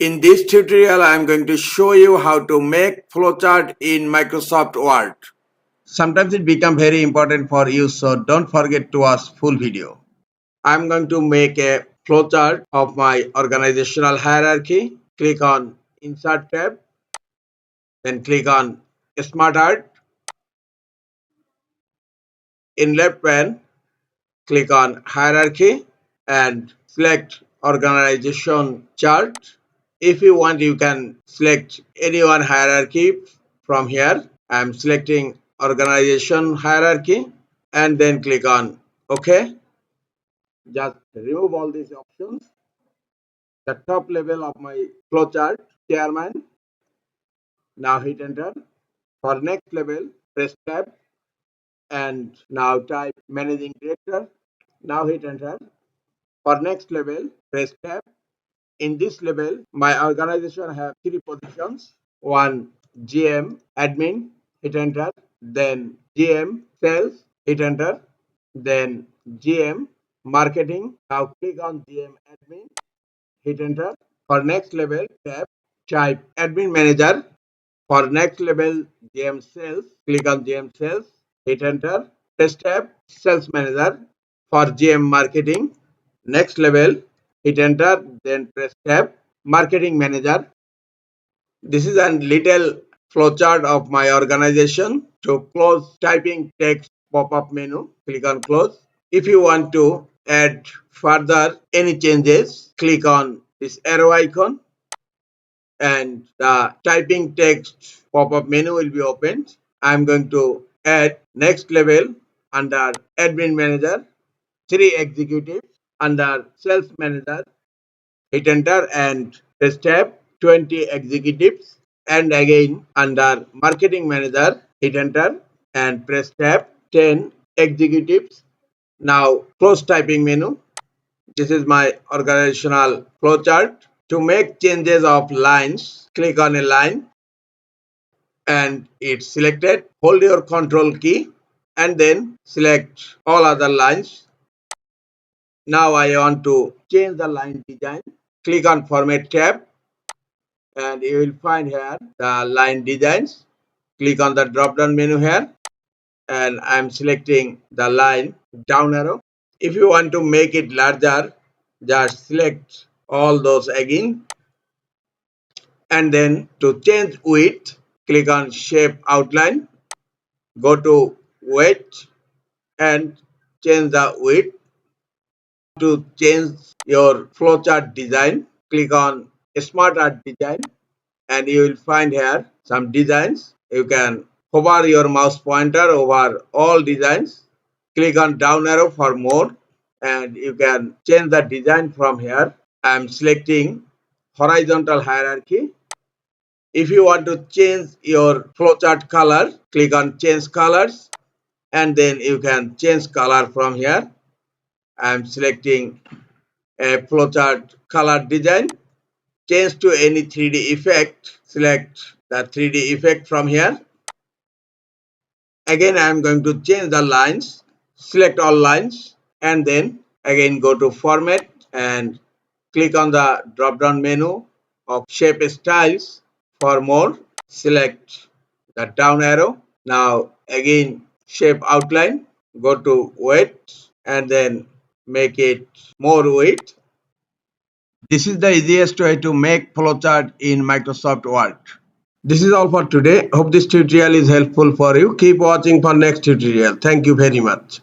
In this tutorial, I am going to show you how to make flowchart in Microsoft Word. Sometimes it becomes very important for you, so don't forget to watch full video. I am going to make a flowchart of my organizational hierarchy. Click on Insert tab, then click on SmartArt. In left pane, click on Hierarchy and select Organization Chart. If you want, you can select any one hierarchy from here. I am selecting Organization Hierarchy and then click on OK. Just remove all these options. The top level of my flowchart, Chairman. Now hit Enter. For next level, press Tab and now type Managing Director. Now hit Enter. For next level, press Tab. In this level, my organization have three positions. One, GM, admin, hit enter. Then GM, sales, hit enter. Then GM, marketing. Now click on GM admin, hit enter. For next level, tab, type admin manager. For next level, GM sales, click on GM sales, hit enter. Press tab, sales manager. For GM marketing, next level, hit enter, then press tab, marketing manager. This is a little flowchart of my organization. To close typing text pop-up menu, click on close. If you want to add further any changes, click on this arrow icon and the typing text pop-up menu will be opened. I'm going to add next level under admin manager, 3 executives. Under sales manager, hit enter and press tab, 20 executives. And again under marketing manager, hit enter and press tab, 10 executives. Now close typing menu. This is my organizational flowchart. To make changes of lines, click on a line and it's selected. Hold your control key and then select all other lines. Now I want to change the line design. Click on Format tab and you will find here the line designs. Click on the drop down menu here and I am selecting the line down arrow. If you want to make it larger, just select all those again. And then to change width, click on Shape Outline, go to Weight and change the width. To change your flowchart design, click on SmartArt Design and you will find here some designs. You can hover your mouse pointer over all designs. Click on down arrow for more and you can change the design from here. I am selecting horizontal hierarchy. If you want to change your flowchart color, click on change colors and then you can change color from here. I am selecting a flowchart color design. Change to any 3D effect. Select the 3D effect from here. Again, I am going to change the lines. Select all lines and then again go to format and click on the drop down menu of shape styles. For more, select the down arrow. Now again shape outline, go to weight and then make it more weight. This is the easiest way to make flowchart in Microsoft Word. This is all for today. Hope this tutorial is helpful for you. Keep watching for next tutorial. Thank you very much.